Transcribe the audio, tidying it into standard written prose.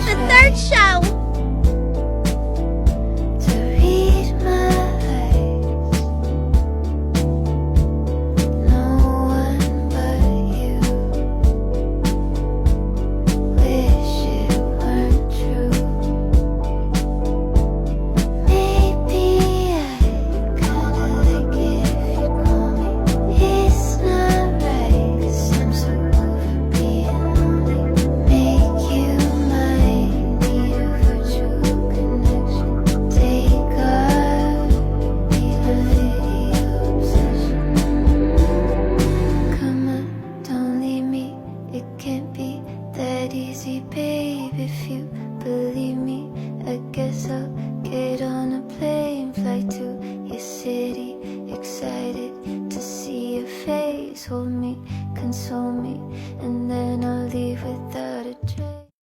with the third show. To read my eyes, no one but you. Wish it weren't true. Maybe I kinda like it if you call me. It's not right, 'cause I'm so over being lonely. Make you mine, need a virtual connection. Take our video obsession. Come on, don't leave me. It can't be that easy, babe. If you believe me, I guess I'll get on a plane, fly to your city. Excited to see your face. Hold me, console me, and then I'll leave without